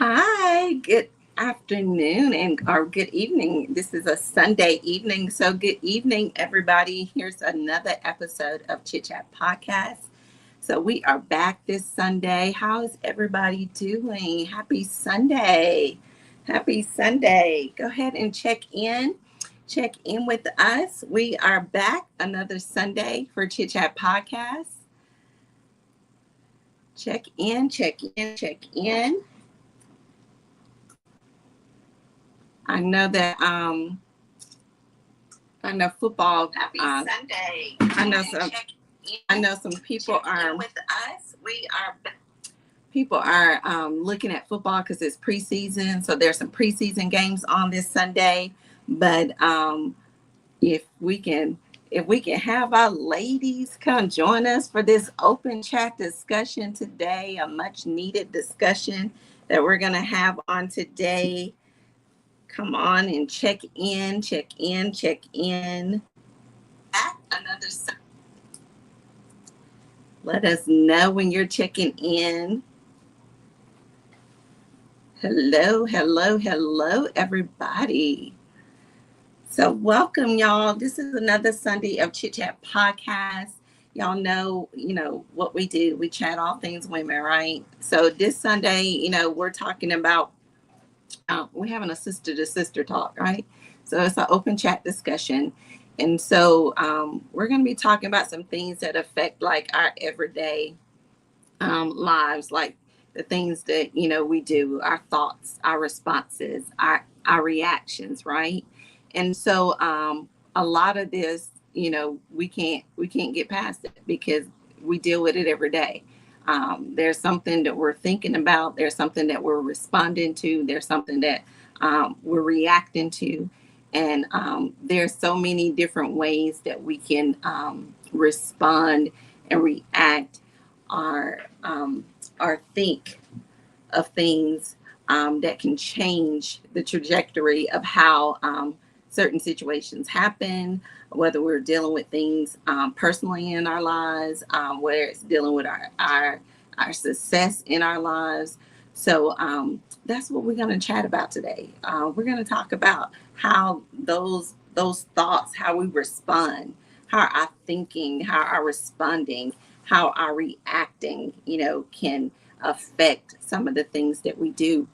Hi, good afternoon and or good evening. This is a Sunday evening. So good evening, everybody. Here's another episode of Chit Chat Podcast. So we are back this Sunday. How is everybody doing? Happy Sunday. Happy Sunday. Go ahead and check in. Check in with us. We are back another Sunday for Chit Chat Podcast. Check in, check in, check in. I know that I know football. Happy Sunday. I know some. I know some people are with us. people are looking at football because it's preseason. So there's some preseason games on this Sunday. But if we can have our ladies come join us for this open chat discussion today, a much needed discussion that we're gonna have on today. Come on and check in, check in, check in. Another Let us know when you're checking in. Hello, hello, hello, everybody. So welcome, y'all. This is another Sunday of Chit Chat Podcast. Y'all know, what we do. We chat all things women, right? So this Sunday, we're talking about we're having a sister to sister talk, right? So it's an open chat discussion. And so we're going to be talking about some things that affect like our everyday lives, like the things that, we do, our thoughts, our responses, our reactions, right? And so a lot of this, we can't get past it because we deal with it every day. There's something that we're thinking about. There's something that we're responding to. There's something that we're reacting to. And there's so many different ways that we can respond and react or think of things that can change the trajectory of how certain situations happen, whether we're dealing with things personally in our lives, whether it's dealing with our success in our lives. So that's what we're going to chat about today. We're going to talk about how those thoughts, how we respond, how our thinking, how our responding, how our reacting, can affect some of the things that we do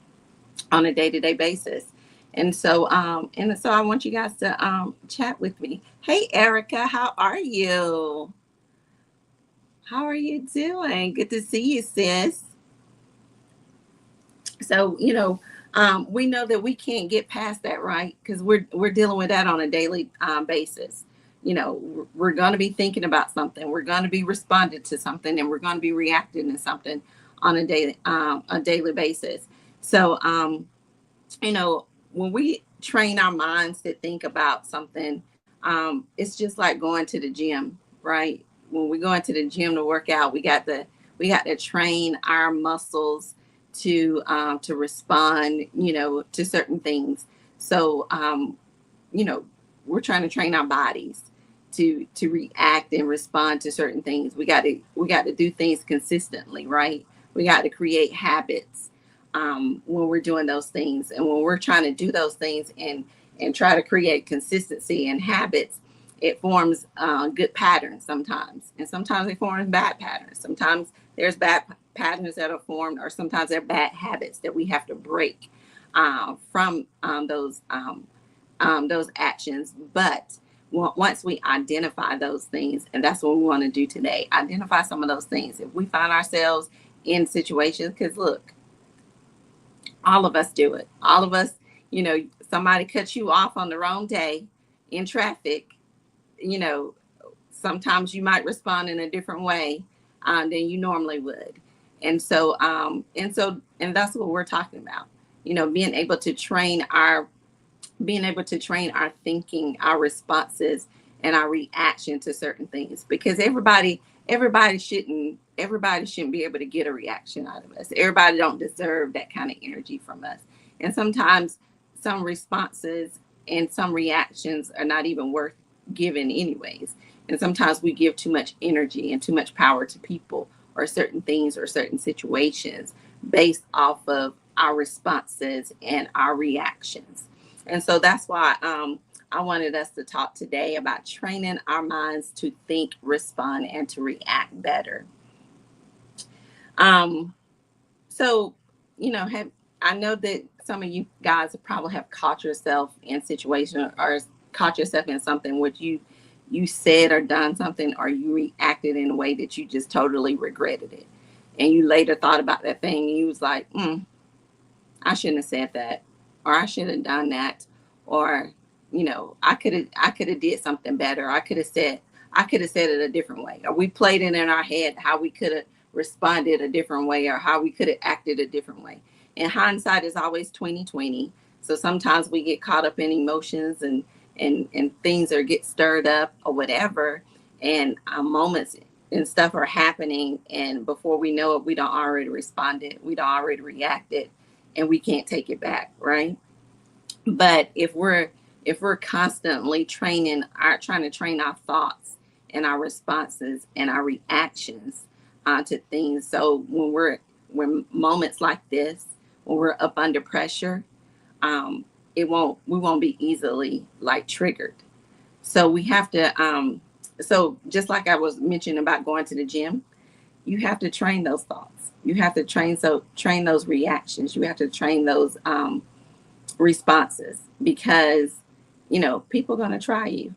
on a day-to-day basis. And so I want you guys to chat with me. Hey, Erica, how are you? How are you doing? Good to see you, sis. So, we know that we can't get past that, right? Because we're dealing with that on a daily basis. We're going to be thinking about something. We're going to be responding to something, and we're going to be reacting to something on a daily basis. So, when we train our minds to think about something, it's just like going to the gym, right? When we go into the gym to work out, we got to train our muscles to respond, to certain things. So, we're trying to train our bodies to react and respond to certain things. We got to do things consistently, right? We got to create habits when we're doing those things, and when we're trying to do those things and try to create consistency and habits, it forms good patterns sometimes, and sometimes it forms bad patterns. Sometimes there's bad patterns that are formed, or sometimes they're bad habits that we have to break from those actions. But once we identify those things, and that's what we want to do today, identify some of those things. If we find ourselves in situations, because look, all of us do it. All of us, somebody cuts you off on the wrong day in traffic, sometimes you might respond in a different way than you normally would. And so that's what we're talking about, being able to train our thinking, our responses, and our reaction to certain things, because everybody shouldn't be able to get a reaction out of us. Everybody don't deserve that kind of energy from us. And sometimes some responses and some reactions are not even worth giving anyways. And sometimes we give too much energy and too much power to people or certain things or certain situations based off of our responses and our reactions. And so that's why I wanted us to talk today about training our minds to think, respond, and to react better. Um, so, have I know that some of you guys probably have caught yourself in situation or caught yourself in something which you said or done something or you reacted in a way that you just totally regretted it, and you later thought about that thing and you was like, I shouldn't have said that, or I should have done that, or I could have did something better. I could have said it a different way, or we played it in our head how we could have responded a different way, or how we could have acted a different way. And hindsight is always 2020. So sometimes we get caught up in emotions and things or get stirred up or whatever, and moments and stuff are happening, and before we know it, we don't already responded, we don't already reacted, and we can't take it back, right? But if we're constantly trying to train our thoughts and our responses and our reactions to things, so when moments like this, when we're up under pressure, we won't be easily like triggered. So we have to so just like I was mentioning about going to the gym, you have to train those thoughts. You have to train those reactions. You have to train those responses, because people are going to try you.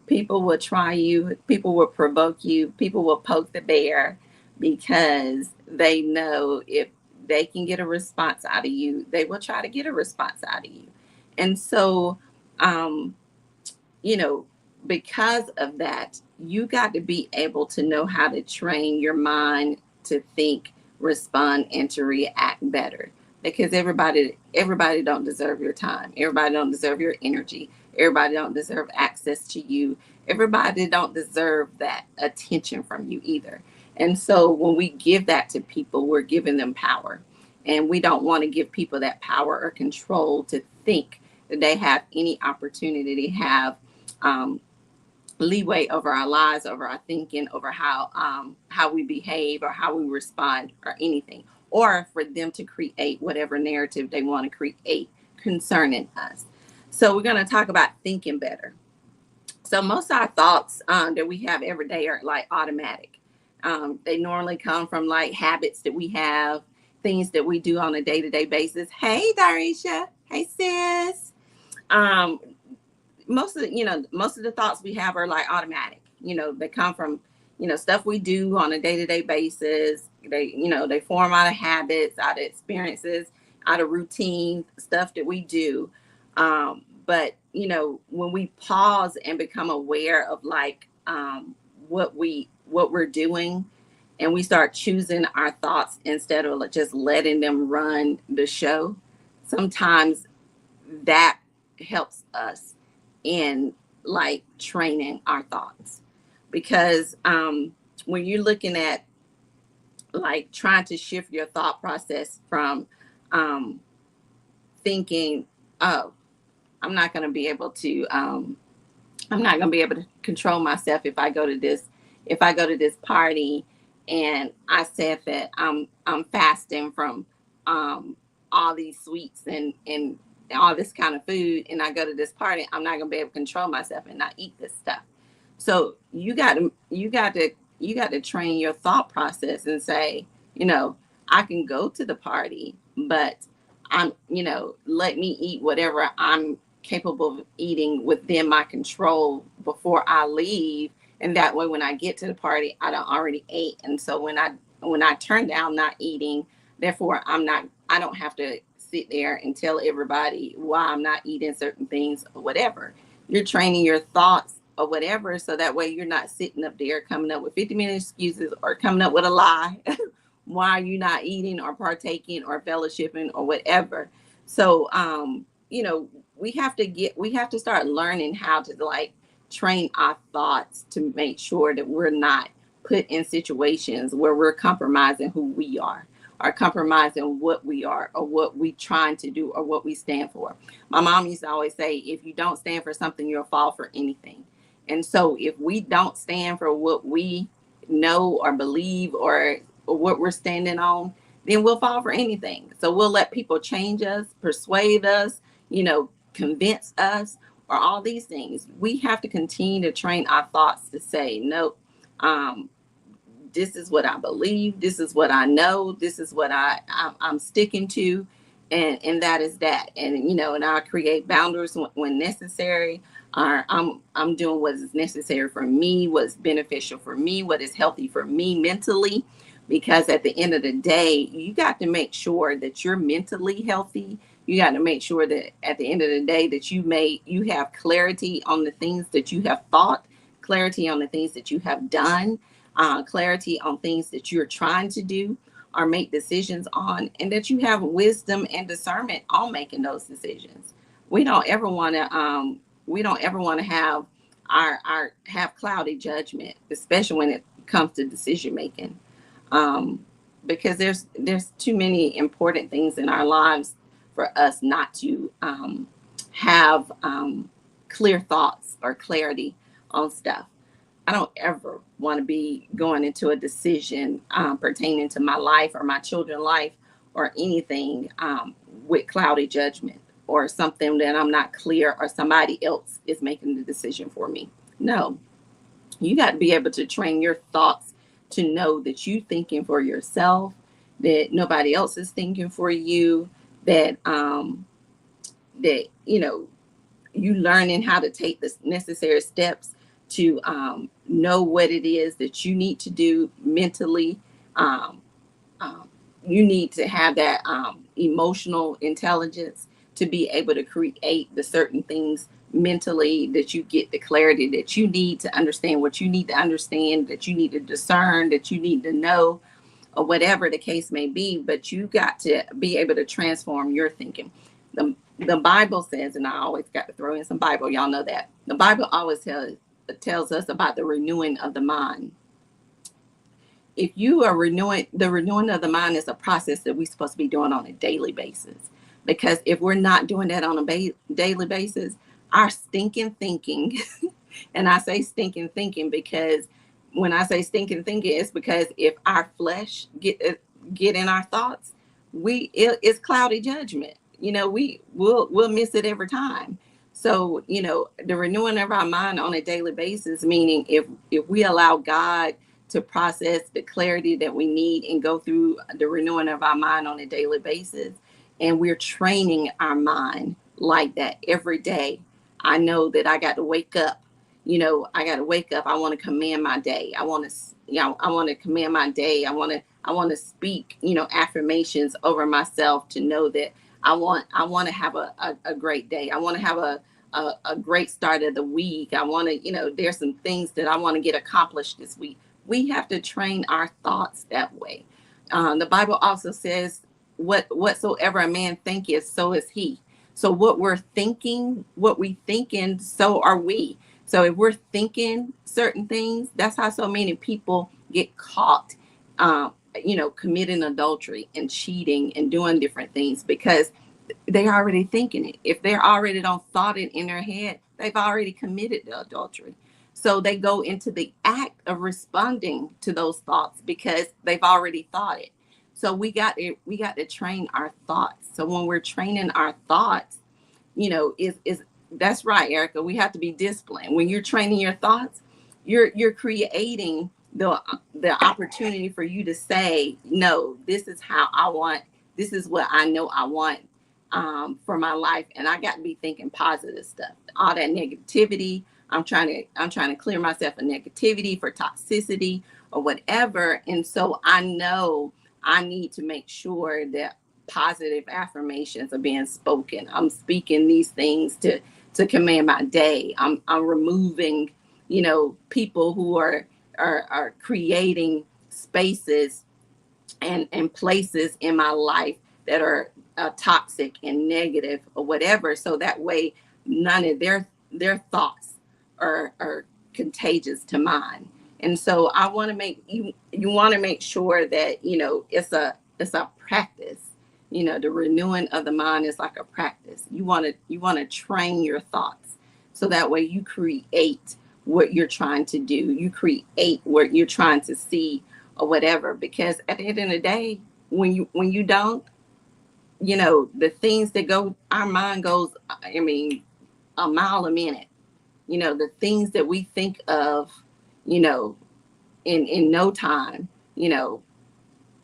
People will try you. People will provoke you. People will poke the bear, because they know if they can get a response out of you, they will try to get a response out of you. And so, um, you know, because of that, you got to be able to know how to train your mind to think, respond, and to react better. Because everybody don't deserve your time. Everybody don't deserve your energy. Everybody don't deserve access to you. Everybody don't deserve that attention from you either. And so when we give that to people, we're giving them power. And we don't want to give people that power or control to think that they have any opportunity to have um, leeway over our lives, over our thinking, over how we behave or how we respond or anything, or for them to create whatever narrative they want to create concerning us. So we're going to talk about thinking better. So most of our thoughts that we have every day are like automatic. They normally come from like habits that we have, things that we do on a day-to-day basis. Hey, Darisha. Hey, sis. Um, most of the thoughts we have are like automatic. They come from stuff we do on a day-to-day basis. They form out of habits, out of experiences, out of routine stuff that we do. But when we pause and become aware of like what we're doing, and we start choosing our thoughts instead of just letting them run the show, sometimes that helps us in like training our thoughts. Because when you're looking at like trying to shift your thought process from um, thinking, oh, I'm not going to be able to I'm not going to be able to control myself if I go to this party, and I said that I'm fasting from all these sweets and all this kind of food, and I go to this party, I'm not going to be able to control myself and not eat this stuff. So you got to train your thought process and say, I can go to the party, but let me eat whatever I'm capable of eating within my control before I leave. And that way when I get to the party, I don't already ate. And so when I turn down not eating, therefore I don't have to sit there and tell everybody why I'm not eating certain things or whatever. You're training your thoughts or whatever, so that way you're not sitting up there coming up with 50-minute excuses or coming up with a lie why are you not eating or partaking or fellowshipping or whatever. So we have to start learning how to like train our thoughts to make sure that we're not put in situations where we're compromising who we are, or compromising what we are, or what we trying to do, or what we stand for. My mom used to always say, if you don't stand for something, you'll fall for anything. And so if we don't stand for what we know or believe, or what we're standing on, then we'll fall for anything. So we'll let people change us, persuade us, convince us, or all these things. We have to continue to train our thoughts to say, nope, um, this is what I believe. This is what I know. This is what I'm sticking to. And that is that. And, and I create boundaries when necessary. I'm doing what is necessary for me, what's beneficial for me, what is healthy for me mentally. Because at the end of the day, you got to make sure that you're mentally healthy. You got to make sure that at the end of the day that you have clarity on the things that you have thought, clarity on the things that you have done, clarity on things that you're trying to do or make decisions on, and that you have wisdom and discernment on making those decisions. We don't ever want to have our have cloudy judgment, especially when it comes to decision making, um, because there's too many important things in our lives for us not to have clear thoughts or clarity on stuff. I don't ever want to be going into a decision pertaining to my life or my children's life or anything with cloudy judgment or something that I'm not clear or somebody else is making the decision for me. No, you got to be able to train your thoughts to know that you thinking for yourself, that nobody else is thinking for you, that you learning how to take the necessary steps to know what it is that you need to do mentally. Um, you need to have that emotional intelligence to be able to create the certain things mentally, that you get the clarity that you need to understand what you need to understand, that you need to discern, that you need to know, or whatever the case may be. But you got to be able to transform your thinking. The Bible says, and I always got to throw in some Bible, y'all know that. The Bible always tells us about the renewing of the mind. If you are the renewing of the mind is a process that we're supposed to be doing on a daily basis. Because if we're not doing that on a daily basis, our stinking thinking, and I say stinking thinking because when I say stinking thinking, it's because if our flesh get in our thoughts, it's cloudy judgment. We'll miss it every time. So the renewing of our mind on a daily basis, meaning if we allow God to process the clarity that we need and go through the renewing of our mind on a daily basis, and we're training our mind like that every day. I know that I got to wake up. I got to wake up. I want to command my day. I want to command my day. I want to speak, affirmations over myself to know that I want to have a great day. I want to have a great start of the week. I want to, there's some things that I want to get accomplished this week. We have to train our thoughts that way. The Bible also says, whatsoever a man thinketh, so is he. So what we're thinking, what we thinking, so are we. So if we're thinking certain things, that's how so many people get caught, committing adultery and cheating and doing different things, because they're already thinking it. If they're already don't thought it in their head, they've already committed the adultery. So they go into the act of responding to those thoughts because they've already thought it. So we got to train our thoughts. So when we're training our thoughts, is that's right, Erica. We have to be disciplined. When you're training your thoughts, you're creating the opportunity for you to say, no, this is how I want. This is what I know I want for my life, and I got to be thinking positive stuff. All that negativity, I'm trying to clear myself of negativity for toxicity or whatever. And so I know I need to make sure that positive affirmations are being spoken. I'm speaking these things to command my day. I'm removing, people who are creating spaces and places in my life that are toxic and negative or whatever. So that way, none of their thoughts are contagious to mine. And so I want to make you want to make sure that it's a practice. The renewing of the mind is like a practice. You want to train your thoughts so that way you create what you're trying to do. You create what you're trying to see or whatever. Because at the end of the day, when you don't, the things that go, our mind goes, I mean, a mile a minute. The things that we think of, you know, in no time, you know,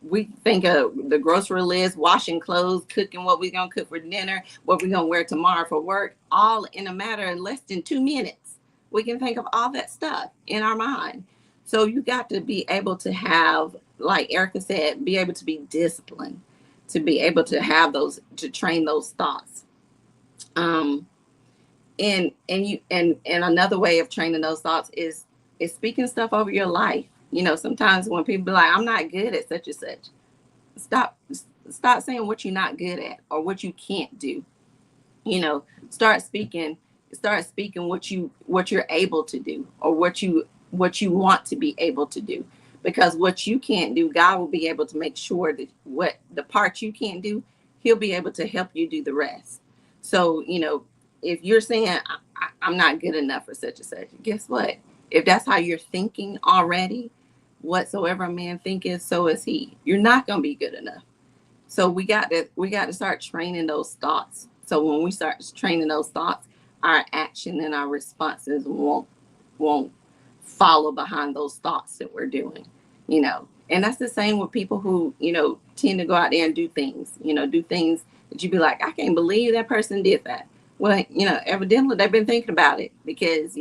we think of the grocery list, washing clothes, cooking what we're gonna cook for dinner, what we're gonna wear tomorrow for work, all in a matter of less than 2 minutes. We can think of all that stuff in our mind. So you got to be able to have, like Erica said, be able to be disciplined, to be able to have those, to train those thoughts. Um, and another way of training those thoughts is speaking stuff over your life. Sometimes when people be like, I'm not good at such and such, stop stop saying what you're not good at or what you can't do. Start speaking, what you're able to do, or what you want to be able to do. Because what you can't do, God will be able to make sure that what the part you can't do, he'll be able to help you do the rest. So if you're saying I'm not good enough for such and such, guess what? If that's how you're thinking already, whatsoever a man thinketh, so is he. You're not going to be good enough. So we got to start training those thoughts. So when we start training those thoughts, our action and our responses won't follow behind those thoughts that we're doing. And that's the same with people who tend to go out there and do things that you'd be like, I can't believe that person did that. Well, evidently they've been thinking about it, because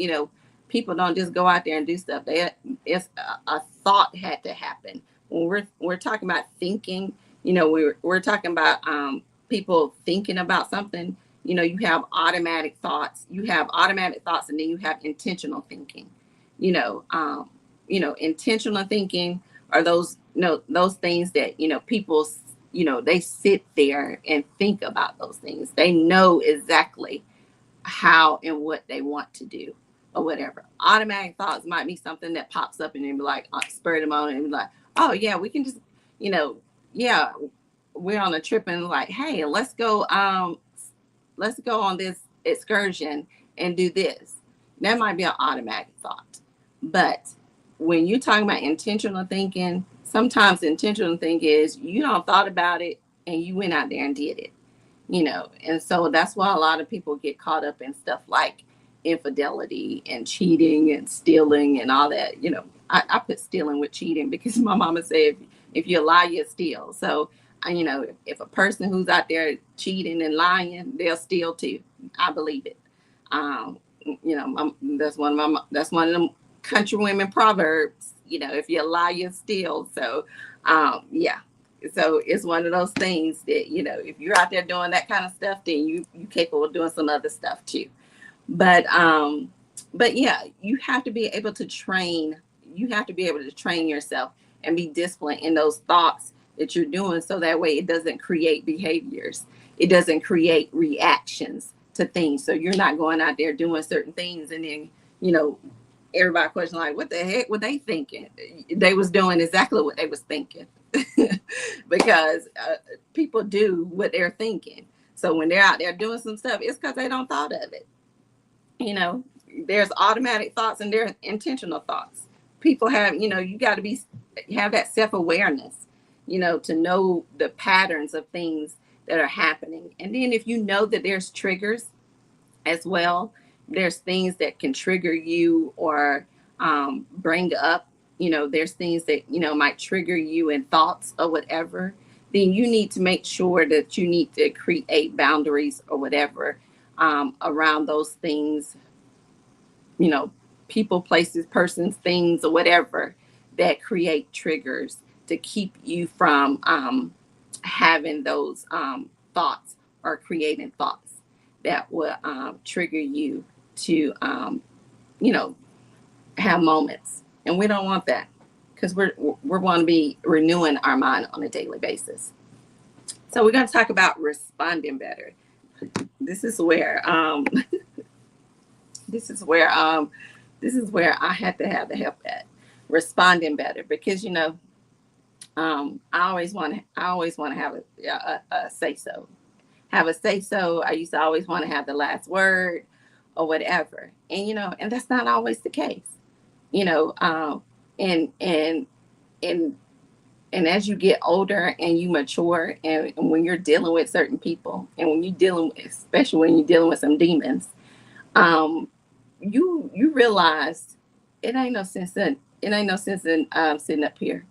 people don't just go out there and do stuff. It's a thought had to happen. When we're talking about thinking, we're talking about people thinking about something. You have automatic thoughts, and then you have intentional thinking. Intentional thinking are those things that people, they sit there and think about those things. They know exactly how and what they want to do, or whatever. Automatic thoughts might be something that pops up and then be like, spur them on and be like, oh yeah, we can just, yeah, we're on a trip and like, hey, let's go on this excursion and do this. That might be an automatic thought. But when you're talking about intentional thinking, sometimes intentional thinking is you don't thought about it and you went out there and did it. And so that's why a lot of people get caught up in stuff like infidelity and cheating and stealing and all that. I put stealing with cheating because my mama said if you lie, you steal. So if a person who's out there cheating and lying, they'll steal too. I believe it. That's one of them country women proverbs. If you lie, you steal. So yeah. So it's one of those things that if you're out there doing that kind of stuff, then you capable of doing some other stuff too. But yeah, you have to be able to train. You have to be able to train yourself and be disciplined in those thoughts that you're doing, so that way it doesn't create behaviors. It doesn't create reactions to things. So you're not going out there doing certain things and then everybody question like, what the heck were they thinking? They was doing exactly what they was thinking. Because people do what they're thinking. So when they're out there doing some stuff, it's because they don't thought of it. There's automatic thoughts and there's intentional thoughts. People have, you got to have that self-awareness, to know the patterns of things that are happening. And then if you know that there's triggers as well, there's things that can trigger you or bring up, there's things that, might trigger you in thoughts or whatever, then you need to make sure that you need to create boundaries or whatever around those things, people, places, persons, things, or whatever that create triggers to keep you from having those thoughts or creating thoughts that will trigger you to, have moments. And we don't want that, because we're going to be renewing our mind on a daily basis. So we're going to talk about responding better. This is where this is where I had to have the help at responding better, because I always want to have a say so. Have a say so. I used to always want to have the last word or whatever. And that's not always the case. You know, and And as you get older and you mature, and when you're dealing with certain people, and when you're dealing, especially when you're dealing with some demons, um, you realize it ain't no sense in sitting up here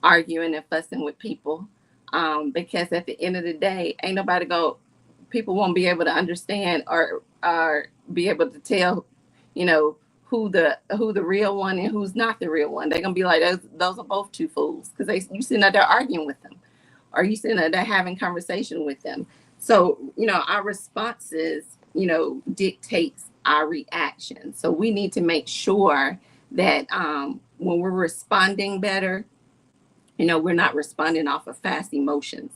arguing and fussing with people, because at the end of the day, ain't nobody go. People won't be able to understand or be able to tell, you know, who the real one and who's not the real one. They're gonna be like those are both two fools because they you sitting out there arguing with them, or you sitting out there having conversation with them. So our responses dictates our reaction. So we need to make sure that when we're responding better, we're not responding off of fast emotions.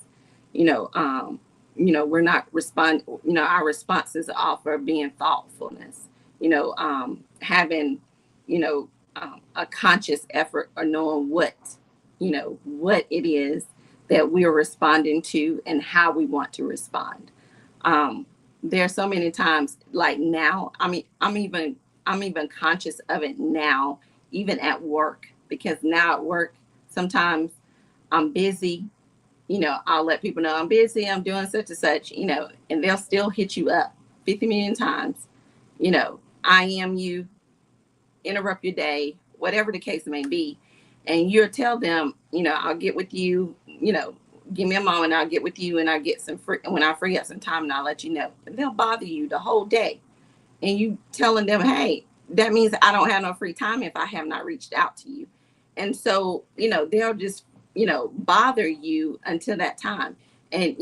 you know um we're not respond our responses offer being thoughtfulness, having a conscious effort or knowing what it is that we're responding to and how we want to respond. There are so many times, like now, I'm even conscious of it now, even at work, because now at work sometimes I'm busy. I'll let people know I'm busy, I'm doing such and such, and they'll still hit you up 50 million times. I am you, interrupt your day, whatever the case may be. And you'll tell them, I'll get with you, give me a moment, I'll get with you and I'll get some free, when I free up some time and I'll let you know. And they'll bother you the whole day. And you telling them, hey, that means I don't have no free time if I have not reached out to you. And so, they'll just, bother you until that time. And,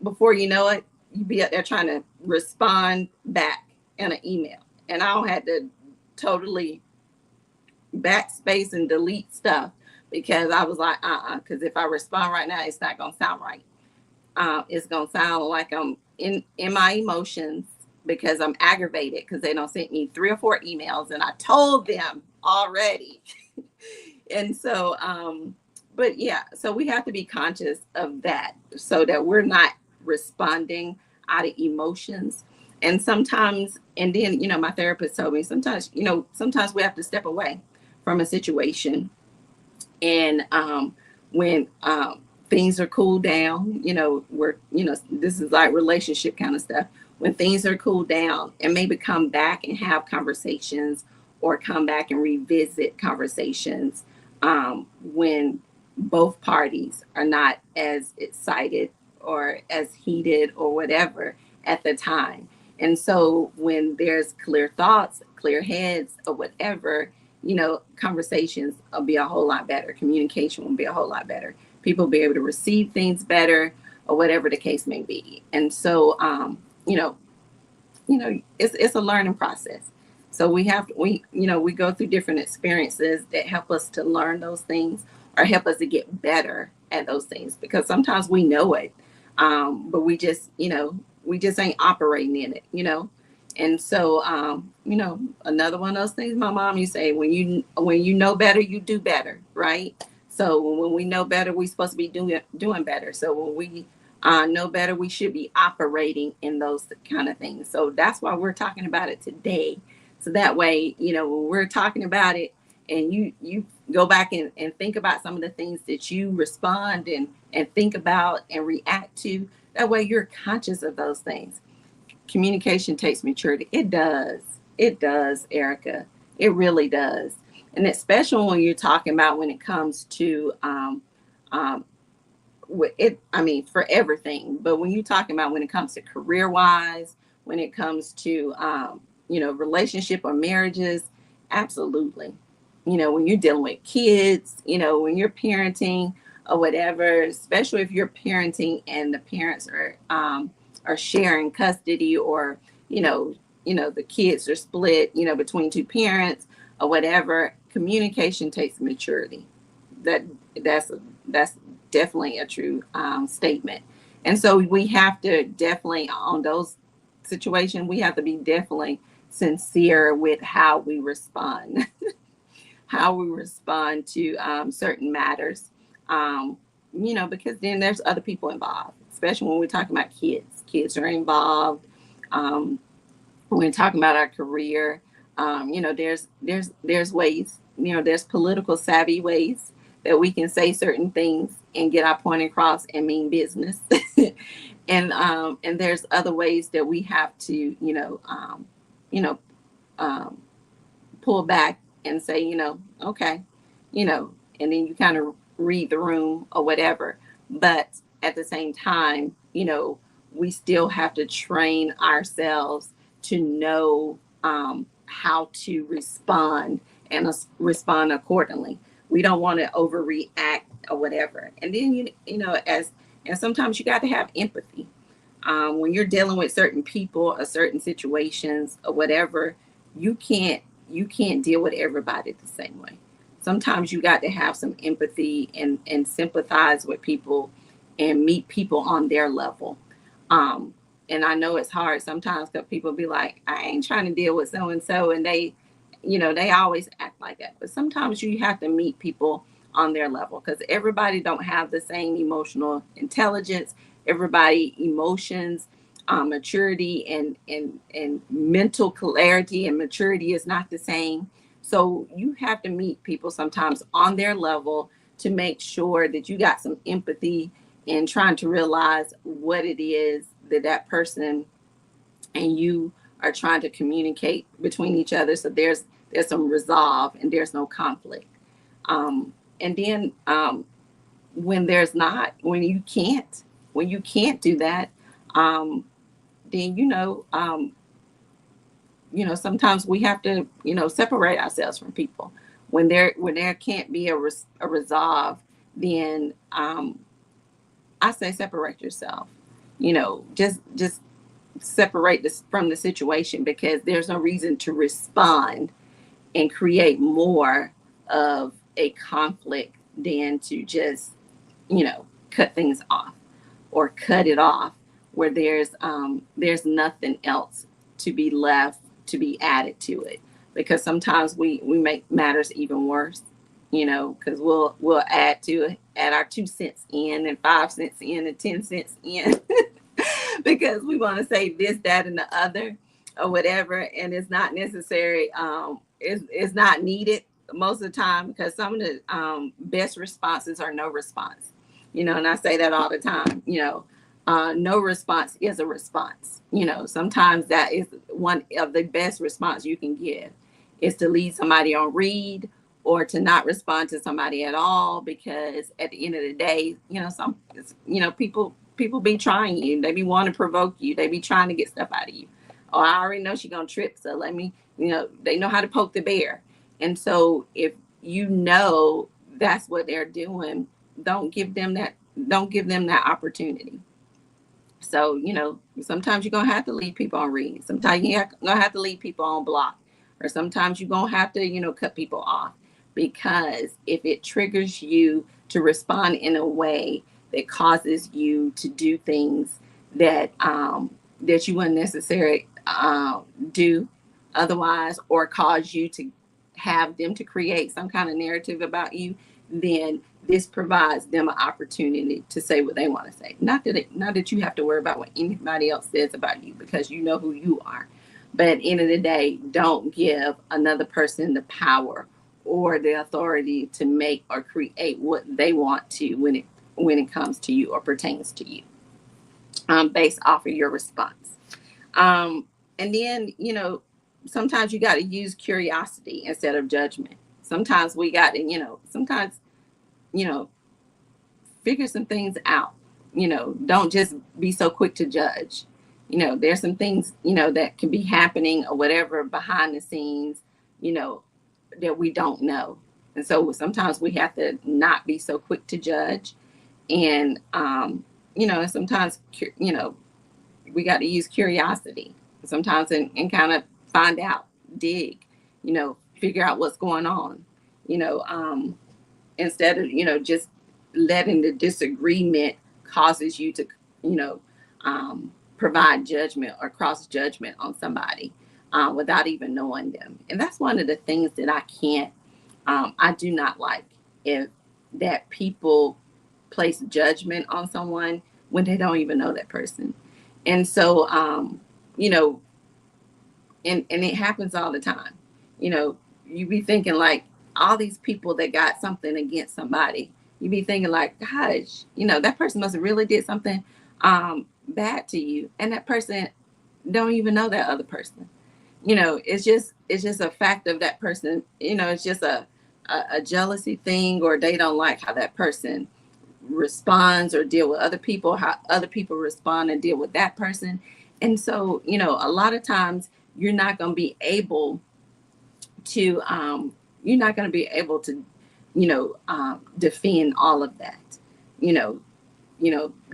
before you know it, you be up there trying to respond back in an email. And I don't have to totally backspace and delete stuff because I was like, because if I respond right now, it's not going to sound right. It's going to sound like I'm in my emotions because I'm aggravated because they don't send me 3 or 4 emails and I told them already. And so, but yeah, so we have to be conscious of that so that we're not responding out of emotions. And sometimes, and then, my therapist told me sometimes we have to step away from a situation. And when things are cooled down, this is like relationship kind of stuff. When things are cooled down and maybe come back and have conversations or come back and revisit conversations, when both parties are not as excited or as heated or whatever at the time. And so when there's clear thoughts, clear heads, or whatever, conversations will be a whole lot better. Communication will be a whole lot better. People will be able to receive things better, or whatever the case may be. And so, it's a learning process. So we go through different experiences that help us to learn those things or help us to get better at those things, because sometimes we know it, but we just ain't operating in it. And so, another one of those things my mom used to say, when you know better, you do better, right? So when we know better, we're supposed to be doing better. So when we know better, we should be operating in those kind of things. So that's why we're talking about it today. So that way, when we're talking about it and you go back and think about some of the things that you respond and think about and react to, that way you're conscious of those things. Communication takes maturity. It does. It does, Erica. It really does. And especially when you're talking about when it comes to um, for everything, but when you're talking about when it comes to career wise, when it comes to relationship or marriages, absolutely. When you're dealing with kids, when you're parenting or whatever, especially if you're parenting and the parents are sharing custody, or the kids are split, between two parents or whatever. Communication takes maturity. That's definitely a true statement. And so we have to definitely, on those situations, we have to be definitely sincere with how we respond, how we respond to certain matters. Because then there's other people involved, especially when we're talking about kids. Kids are involved. When we're talking about our career, there's ways, there's political savvy ways that we can say certain things and get our point across and mean business. And there's other ways that we have to, you know, um, pull back and say, okay, and then you kind of read the room or whatever. But at the same time, we still have to train ourselves to know how to respond and respond accordingly. We don't want to overreact or whatever. And then and sometimes you got to have empathy when you're dealing with certain people or certain situations or whatever. You can't deal with everybody the same way. Sometimes you got to have some empathy and sympathize with people and meet people on their level. um and I know it's hard sometimes because people be like, I ain't trying to deal with so and so, and they always act like that. But sometimes you have to meet people on their level because everybody don't have the same emotional intelligence. Everybody emotions, maturity and mental clarity and maturity is not the same. So you have to meet people sometimes on their level to make sure that you got some empathy and trying to realize what it is that that person and you are trying to communicate between each other, so there's some resolve and there's no conflict. And then when there's not, when you can't do that, um, then sometimes we have to separate ourselves from people. When there can't be a resolve, then I say separate yourself. Just separate this from the situation, because there's no reason to respond and create more of a conflict than to just cut things off or cut it off where there's nothing else to be left to be added to it, because sometimes we make matters even worse, because we'll add our 2 cents in and 5 cents in and 10 cents in because we want to say this, that, and the other or whatever, and it's not necessary. It's not needed most of the time, because some of the best responses are no response. And I say that all the time. No response is a response. Sometimes that is one of the best response you can give, is to leave somebody on read or to not respond to somebody at all, because at the end of the day, people be trying you. They be wanting to provoke you. They be trying to get stuff out of you. Oh, I already know she's gonna trip, so let me, they know how to poke the bear. And so if that's what they're doing, don't give them that opportunity. So, sometimes you're going to have to leave people on read. Sometimes you're going to have to leave people on block. Or sometimes you're going to have to, cut people off. Because if it triggers you to respond in a way that causes you to do things that you wouldn't necessarily do otherwise, or cause you to have them to create some kind of narrative about you, then this provides them an opportunity to say what they want to say. Not that you have to worry about what anybody else says about you, because you know who you are. But at the end of the day, don't give another person the power or the authority to make or create what they want to when it comes to you or pertains to you, based off of your response. And then, sometimes you got to use curiosity instead of judgment. Sometimes we got to, you know, figure some things out. Don't just be so quick to judge. There's some things, that can be happening or whatever behind the scenes, you know, that we don't know. And so sometimes we have to not be so quick to judge. And, and sometimes, we got to use curiosity sometimes and kind of find out, dig, figure out what's going on, you know, instead of, just letting the disagreement causes you to, you know, provide judgment or cross judgment on somebody without even knowing them. And that's one of the things that I do not like, if that people place judgment on someone when they don't even know that person. And so, you know, and it happens all the time. You be thinking like, all these people that got something against somebody, you be thinking like, gosh, that person must have really did something bad to you, and that person don't even know that other person. It's just a fact of that person. It's just a jealousy thing, or they don't like how that person responds or deal with other people, how other people respond and deal with that person. And so, a lot of times you're not going to be able to you're not going to be able to defend all of that. you know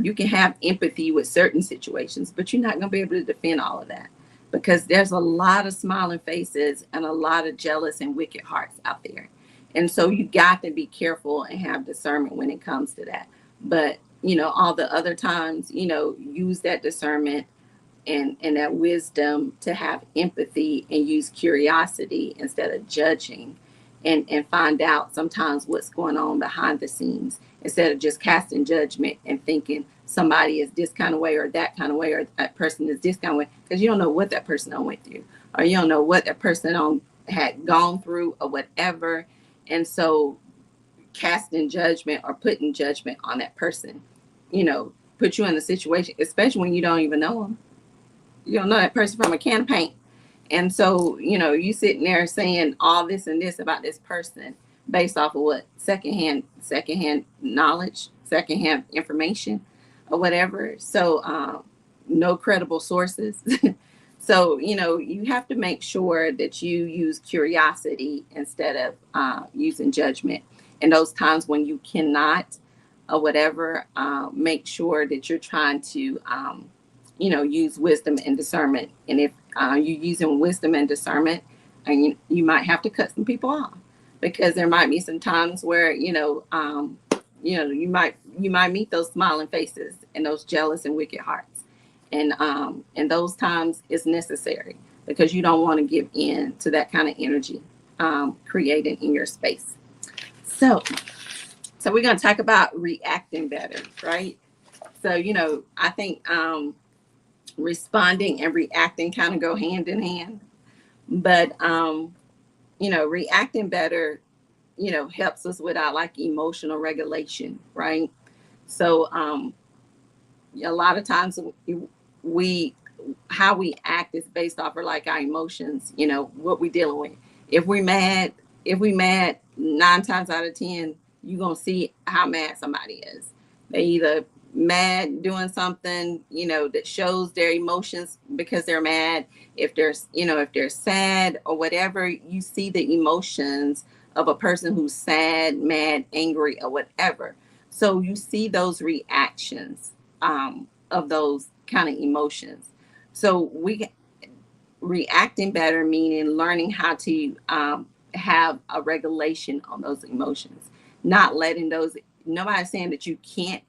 you can have empathy with certain situations, but you're not going to be able to defend all of that, because there's a lot of smiling faces and a lot of jealous and wicked hearts out there. And so you got to be careful and have discernment when it comes to that. But all the other times, use that discernment and that wisdom to have empathy and use curiosity instead of judging, and find out sometimes what's going on behind the scenes, instead of just casting judgment and thinking somebody is this kind of way or that kind of way, or that person is this kind of way, because you don't know what that person on went through, or you don't know what that person on had gone through or whatever. And so casting judgment or putting judgment on that person, put you in a situation, especially when you don't even know them. You don't know that person from a can of paint. And so, you sitting there saying all this and this about this person based off of what? Secondhand knowledge, secondhand information, or whatever. So, no credible sources. So, you have to make sure that you use curiosity instead of using judgment. And those times when you cannot, or whatever, make sure that you're trying to use wisdom and discernment. And if you're using wisdom and discernment, and you might have to cut some people off, because there might be some times where you might meet those smiling faces and those jealous and wicked hearts, and those times is necessary, because you don't want to give in to that kind of energy created in your space. So we're going to talk about reacting better, right? So I think responding and reacting kind of go hand in hand. But reacting better helps us with our like emotional regulation, right? So a lot of times we how we act is based off of like our emotions, what we dealing with. If we mad 9 times out of 10, you're gonna see how mad somebody is. They either mad doing something that shows their emotions because they're mad. If they're sad or whatever, you see the emotions of a person who's sad, mad, angry, or whatever. So you see those reactions of those kind of emotions. So we reacting better, meaning learning how to have a regulation on those emotions, not letting those. Nobody's saying that you can't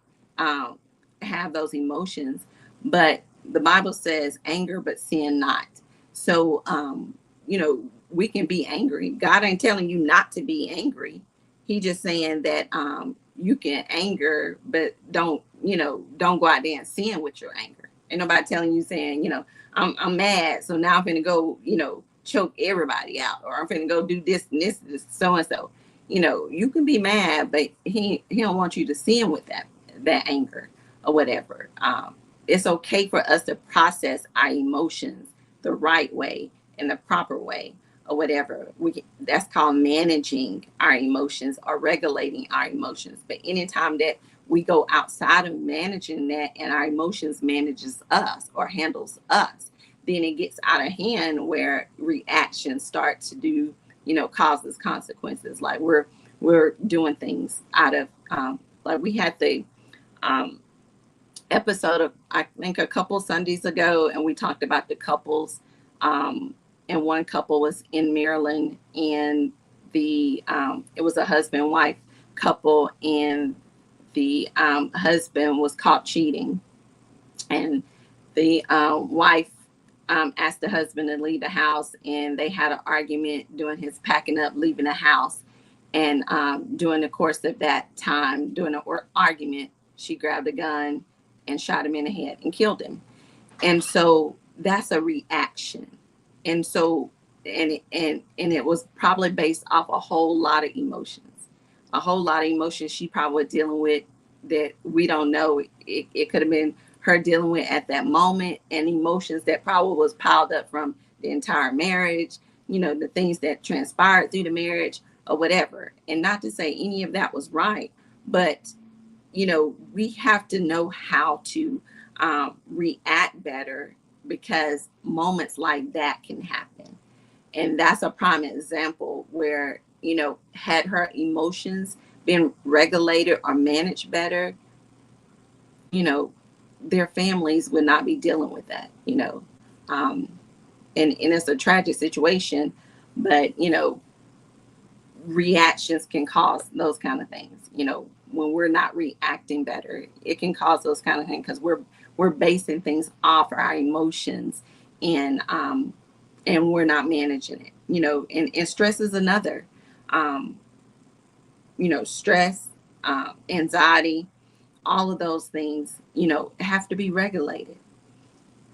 have those emotions, but the Bible says anger, but sin not. So, we can be angry. God ain't telling you not to be angry. He just saying that you can anger, but don't go out there and sin with your anger. Ain't nobody telling you saying, I'm mad, so now I'm finna go, choke everybody out, or I'm finna go do this and this so and so. You can be mad, but he don't want you to sin with that anger or whatever. It's okay for us to process our emotions the right way, in the proper way, or whatever. That's called managing our emotions or regulating our emotions. But anytime that we go outside of managing that, and our emotions manages us or handles us, then it gets out of hand, where reactions start to do, causes consequences. Like we're doing things out of like we had the um, episode of, I think, a couple Sundays ago, and we talked about the couples. And one couple was in Maryland, and it was a husband wife couple, and the husband was caught cheating, and the wife asked the husband to leave the house, and they had an argument during his packing up, leaving the house. And during the course of that time, during the argument, she grabbed a gun and shot him in the head and killed him. And so that's a reaction. And so and it was probably based off a whole lot of emotions, she probably was dealing with that we don't know. It could have been her dealing with at that moment, and emotions that probably was piled up from the entire marriage, the things that transpired through the marriage or whatever. And not to say any of that was right, but we have to know how to react better, because moments like that can happen. And that's a prime example where, had her emotions been regulated or managed better, you know, their families would not be dealing with that, Um, and it's a tragic situation, but, reactions can cause those kind of things. When we're not reacting better, it can cause those kind of things, because we're basing things off our emotions, and we're not managing it. And stress is another. Um, Stress, anxiety, all of those things, have to be regulated.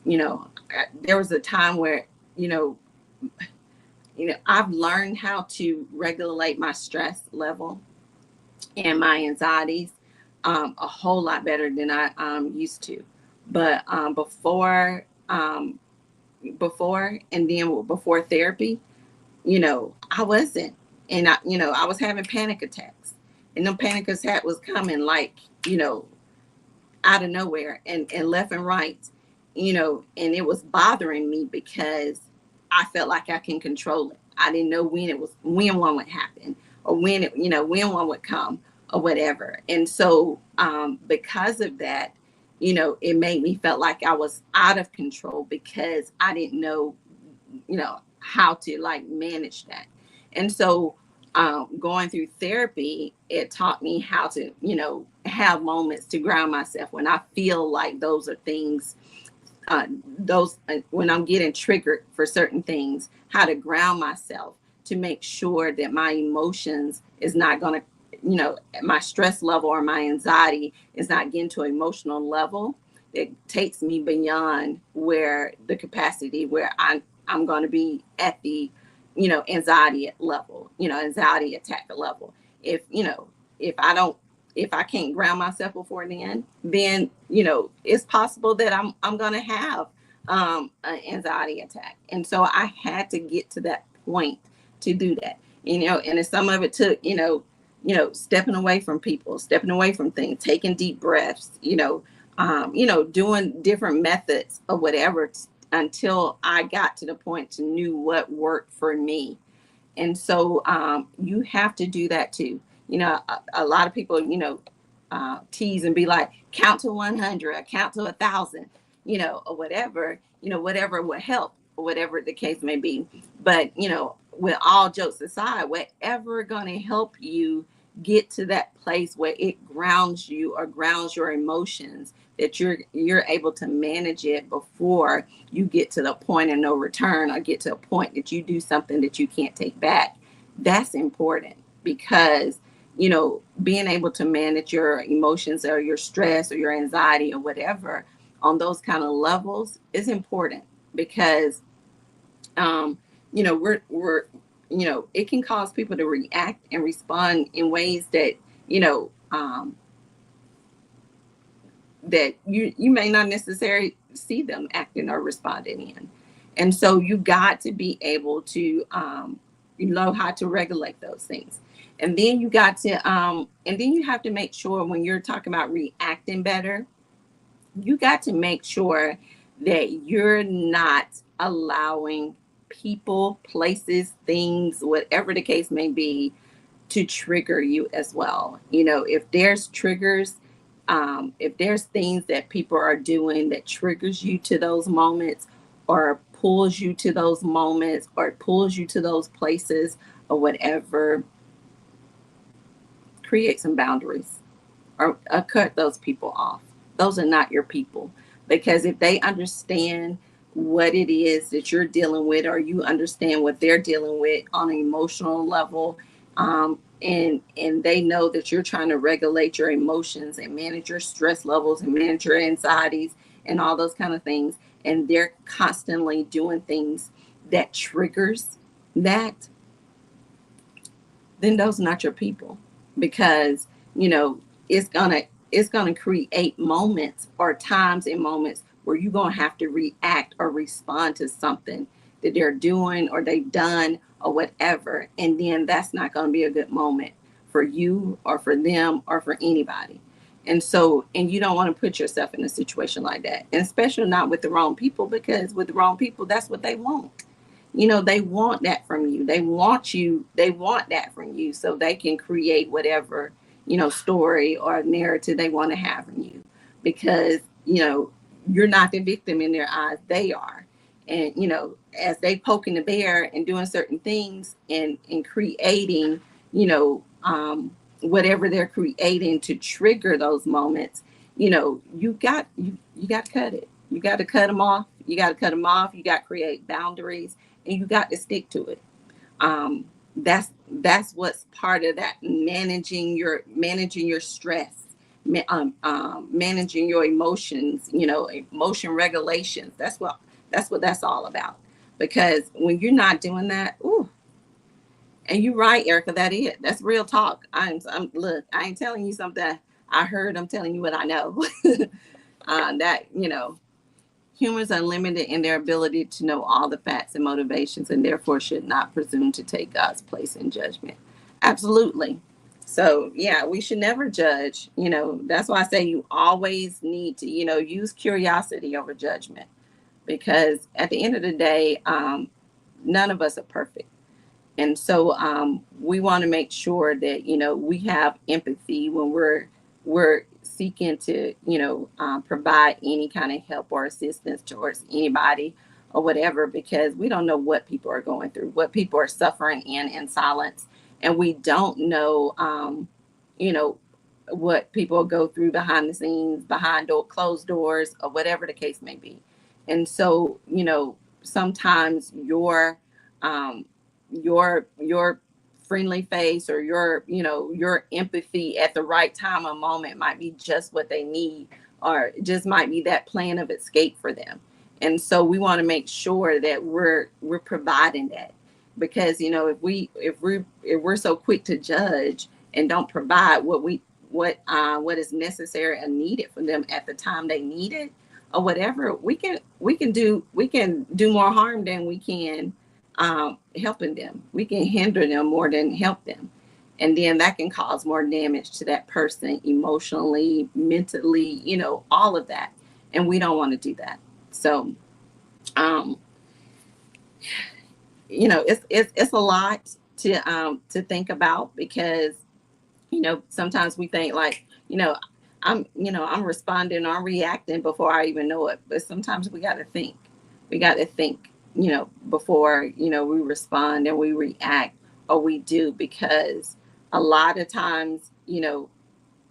There was a time where, you know, I've learned how to regulate my stress level and my anxieties a whole lot better than I used to. But before and then before therapy, I wasn't. And I was having panic attacks. And them panic attacks was coming like, you know, out of nowhere and left and right, and it was bothering me because I felt like I can control it. I didn't know when one would happen, or when one would come, or whatever. And so because of that, it made me felt like I was out of control, because I didn't know, how to like manage that. And so going through therapy, it taught me how to, have moments to ground myself when I feel like those are things, those when I'm getting triggered for certain things, how to ground myself to make sure that my emotions is not going to, my stress level or my anxiety is not getting to an emotional level that takes me beyond where the capacity where I'm going to be at the, anxiety level, anxiety attack level. If, if I can't ground myself before then, it's possible that I'm going to have an anxiety attack. And so I had to get to that point to do that, and some of it took, stepping away from people, stepping away from things, taking deep breaths, doing different methods or whatever, until I got to the point to knew what worked for me. And so you have to do that too. A lot of people, tease and be like, count to 100, or count to 1,000, or whatever, whatever will help, or whatever the case may be. But, with all jokes aside, whatever going to help you get to that place where it grounds you or grounds your emotions, that you're able to manage it before you get to the point of no return, or get to a point that you do something that you can't take back. That's important, because being able to manage your emotions or your stress or your anxiety or whatever on those kind of levels is important, because we're it can cause people to react and respond in ways that you know um, that you may not necessarily see them acting or responding in. And so you got to be able to know how to regulate those things. And then you have to make sure, when you're talking about reacting better, you got to make sure that you're not allowing people, places, things, whatever the case may be, to trigger you as well. If there's triggers, if there's things that people are doing that triggers you to those moments, or pulls you to those moments, or pulls you to those places, or whatever, create some boundaries, or cut those people off. Those are not your people. Because if they understand what it is that you're dealing with, or you understand what they're dealing with on an emotional level, and they know that you're trying to regulate your emotions and manage your stress levels and manage your anxieties and all those kind of things, and they're constantly doing things that triggers that, then those are not your people, because you know it's gonna it's gonna create moments or times and moments where you're gonna have to react or respond to something that they're doing or they've done or whatever, and then that's not gonna be a good moment for you or for them or for anybody. And so, and you don't want to put yourself in a situation like that, and especially not with the wrong people, because with the wrong people, that's what they want. They want that from you. They want that from you so they can create whatever, story or narrative they want to have from you, because, you're not the victim in their eyes, they are. And, as they poking the bear and doing certain things and creating, whatever they're creating to trigger those moments, you got to cut it. You got to cut them off. You got to cut them off. You got to create boundaries, and you got to stick to it. That's what's part of that, managing your stress, managing your emotions, emotion regulations. That's all about. Because when you're not doing that, ooh, and you're right, Erica, that's real talk. Look, I ain't telling you something I heard. I'm telling you what I know. That humans are limited in their ability to know all the facts and motivations, and therefore should not presume to take God's place in judgment. Absolutely. So, yeah, we should never judge. That's why I say you always need to, use curiosity over judgment, because at the end of the day, none of us are perfect. And so we want to make sure that we have empathy when we're seeking to provide any kind of help or assistance towards anybody or whatever, because we don't know what people are going through, what people are suffering in silence, and we don't know you know what people go through behind the scenes, behind closed doors, or whatever the case may be. And so sometimes um, your friendly face, or your empathy at the right time or moment might be just what they need, or just might be that plan of escape for them. And so we want to make sure that we're providing that, because if we're so quick to judge and don't provide what is necessary and needed for them at the time they need it, or whatever, we can do more harm than we can helping them. We can hinder them more than help them. And then that can cause more damage to that person emotionally, mentally, all of that. And we don't want to do that. So, um, it's a lot to think about, because sometimes we think like, I'm responding, I'm reacting before I even know it. But sometimes we got to think. We got to think, before, we respond and we react, or we do, because a lot of times,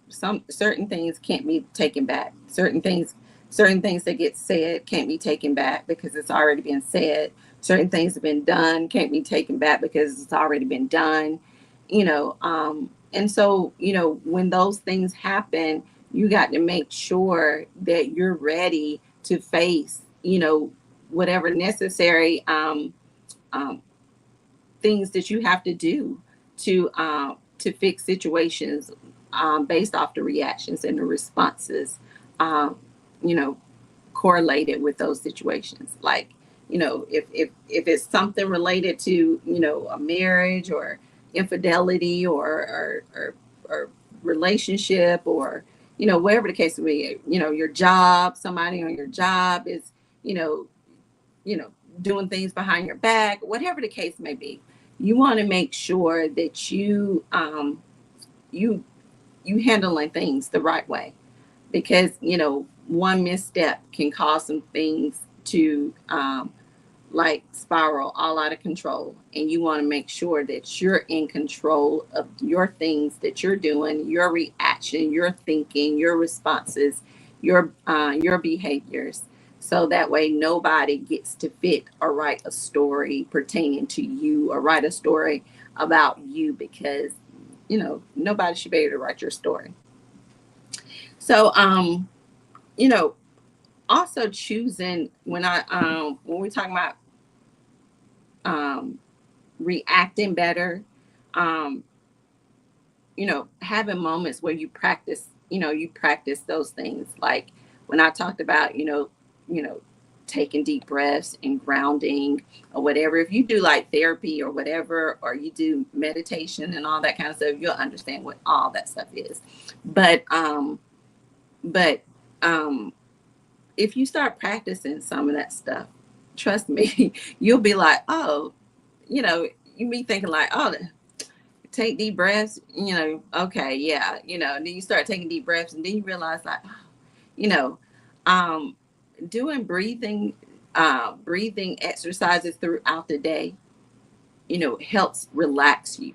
some certain things can't be taken back. Certain things that get said can't be taken back because it's already been said. Certain things have been done can't be taken back because it's already been done. And so when those things happen, you got to make sure that you're ready to face whatever necessary um, things that you have to do to fix situations, based off the reactions and the responses, um, you know, correlated with those situations. Like, if it's something related to a marriage or infidelity, or relationship, or whatever the case may be, your job, somebody on your job is you know you know doing things behind your back, whatever the case may be, you want to make sure that you you handling things the right way, because one misstep can cause some things to like spiral all out of control. And you want to make sure that you're in control of your things that you're doing, your reaction, your thinking, your responses, your behaviors, so that way nobody gets to fit or write a story pertaining to you, or write a story about you, because nobody should be able to write your story. So you know also choosing, when we're talking about um reacting better, um, having moments where you practice those things. Like when I talked about, you know, taking deep breaths and grounding or whatever. If you do like therapy or whatever, or you do meditation and all that kind of stuff, you'll understand what all that stuff is. But, but, um, if you start practicing some of that stuff, trust me, you'll be like, oh, you know, you be thinking like, oh, take deep breaths, okay, yeah, and then you start taking deep breaths and then you realize like, oh, you know, um, doing breathing exercises throughout the day, helps relax you.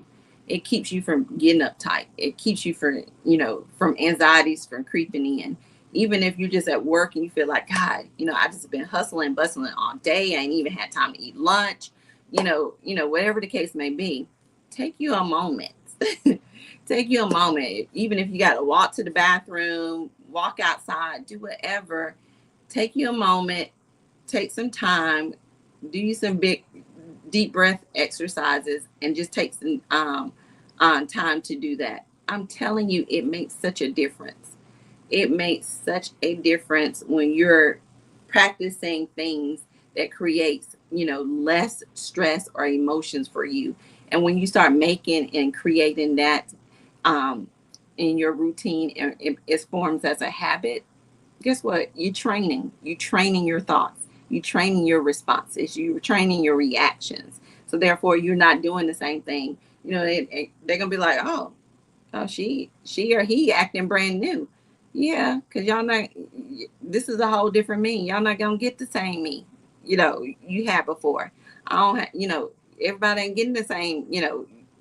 It keeps you from getting uptight. It keeps you from anxieties from creeping in. Even if you're just at work and you feel like, God, I just been hustling, bustling all day. I ain't even had time to eat lunch. Whatever the case may be, take you a moment. Take you a moment. Even if you got to walk to the bathroom, walk outside, do whatever. Take you a moment. Take some time. Do you some big deep breath exercises and just take some time to do that. I'm telling you, it makes such a difference. It makes such a difference when you're practicing things that creates, less stress or emotions for you. And when you start making and creating that um, in your routine, and it forms as a habit, guess what? You're training your thoughts. You're training your responses. You're training your reactions. So therefore, you're not doing the same thing. They're gonna be like, oh, she or he acting brand new. Yeah, because y'all not. This is a whole different me. Y'all not gonna get the same me. You had before. I don't. Everybody ain't getting the same.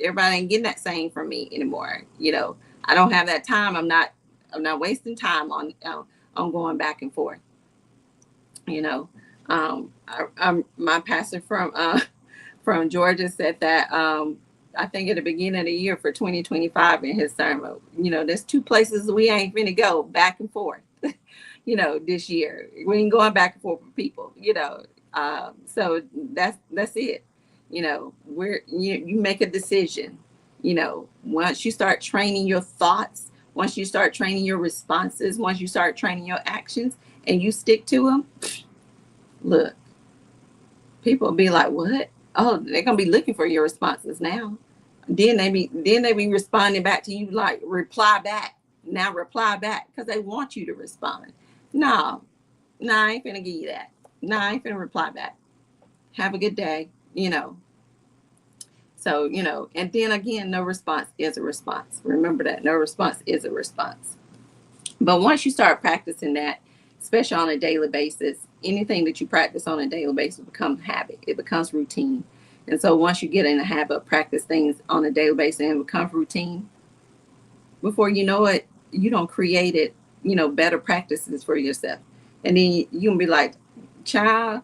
Everybody ain't getting that same from me anymore. I don't have that time. I'm not. I'm not wasting time on going back and forth. You know, my pastor from Georgia said that I think at the beginning of the year for 2025 in his sermon, there's two places we ain't finna go back and forth. This year we ain't going back and forth with people. So that's it. You make a decision. Once you start training your thoughts, once you start training your responses, once you start training your actions, and you stick to them, look, people be like, what? Oh, they're gonna be looking for your responses now. Then they be responding back to you like reply back. Now reply back because they want you to respond. No, no, I ain't finna give you that. No, I ain't finna reply back. Have a good day. So, and then again, no response is a response. Remember that. No response is a response. But once you start practicing that, especially on a daily basis, anything that you practice on a daily basis becomes habit. It becomes routine. And so once you get in the habit of practice things on a daily basis and it becomes routine, before you know it, you don't create it, better practices for yourself. And then you can be like, child,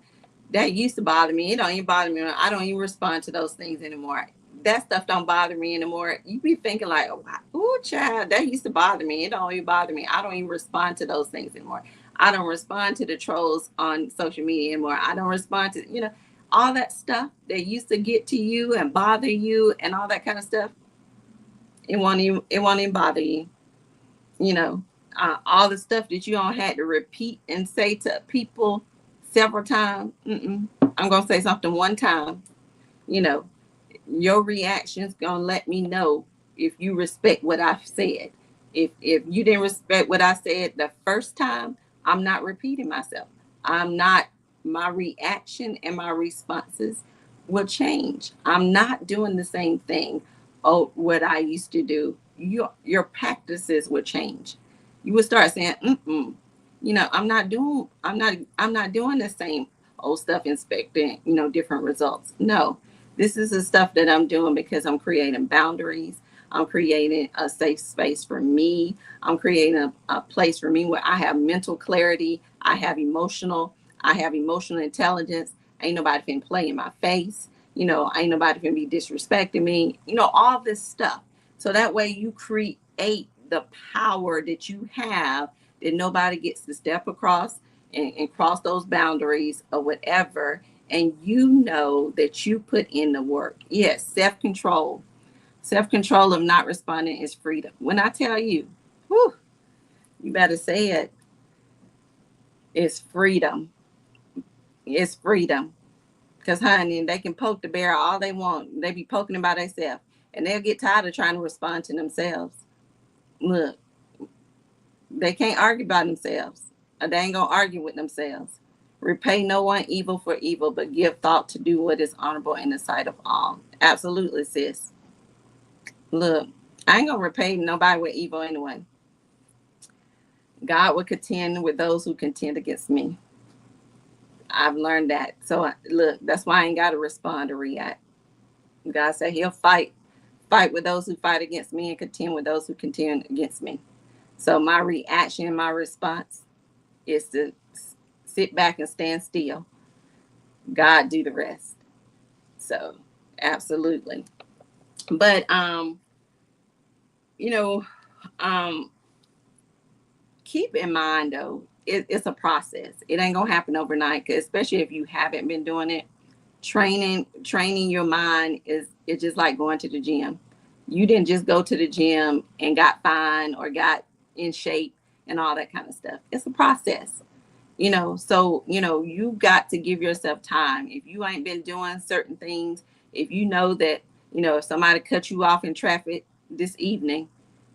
that used to bother me. It don't even bother me. I don't even respond to those things anymore. That stuff don't bother me anymore. You be thinking like, oh, child, that used to bother me. It don't even bother me. I don't even respond to those things anymore. I don't respond to the trolls on social media anymore. I don't respond to, all that stuff that used to get to you and bother you and all that kind of stuff. It won't even bother you. You know, all the stuff that you don't had to repeat and say to people several times. I'm gonna say something one time. You know, your reaction's gonna let me know if you respect what I've said. If you didn't respect what I said the first time, I'm not repeating myself. I'm not. My reaction and my responses will change. I'm not doing the same thing. Oh, what I used to do. Your practices will change. You will start saying, I'm not doing the same old stuff, expecting, different results. No, this is the stuff that I'm doing because I'm creating boundaries. I'm creating a safe space for me. I'm creating a place for me where I have mental clarity. I have emotional intelligence. Ain't nobody can play in my face. Ain't nobody can be disrespecting me. All this stuff. So that way you create the power that you have, that nobody gets to step across and cross those boundaries or whatever. and you know that you put in the work. Yes, self-control. Self-control of not responding is freedom. When I tell you, whew, you better say it, it's freedom. It's freedom. Because, honey, they can poke the bear all they want. They be poking by themselves. And they'll get tired of trying to respond to themselves. Look, they can't argue by themselves. Or they ain't going to argue with themselves. Repay no one evil for evil, but give thought to do what is honorable in the sight of all. Absolutely, sis. Look, I ain't going to repay nobody with evil anyway. God will contend with those who contend against me. I've learned that. So, look, that's why I ain't got to respond or react. God said he'll fight with those who fight against me and contend with those who contend against me. So my reaction, my response is to sit back and stand still. God do the rest. So absolutely. But you know, um, keep in mind though, it's a process. It ain't gonna happen overnight, especially if you haven't been doing it. Training your mind is it's just like going to the gym. You didn't just go to the gym and got fine or got in shape and all that kind of stuff. It's a process. So you got to give yourself time. If you ain't been doing certain things, if you know that if somebody cut you off in traffic this evening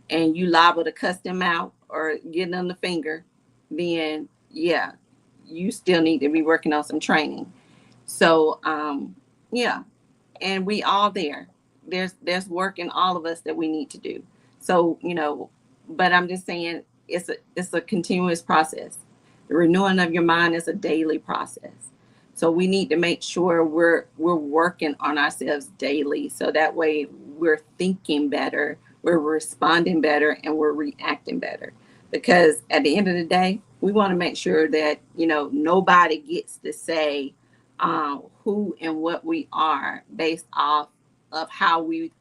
and you liable to cuss them out or get them the finger, then yeah, you still need to be working on some training. So yeah, and we all there. There's work in all of us that we need to do. So but I'm just saying it's a continuous process. The renewing of your mind is a daily process. So we need to make sure we're working on ourselves daily, so that way we're thinking better, we're responding better, and we're reacting better. Because at the end of the day, we want to make sure that nobody gets to say who and what we are based off of how we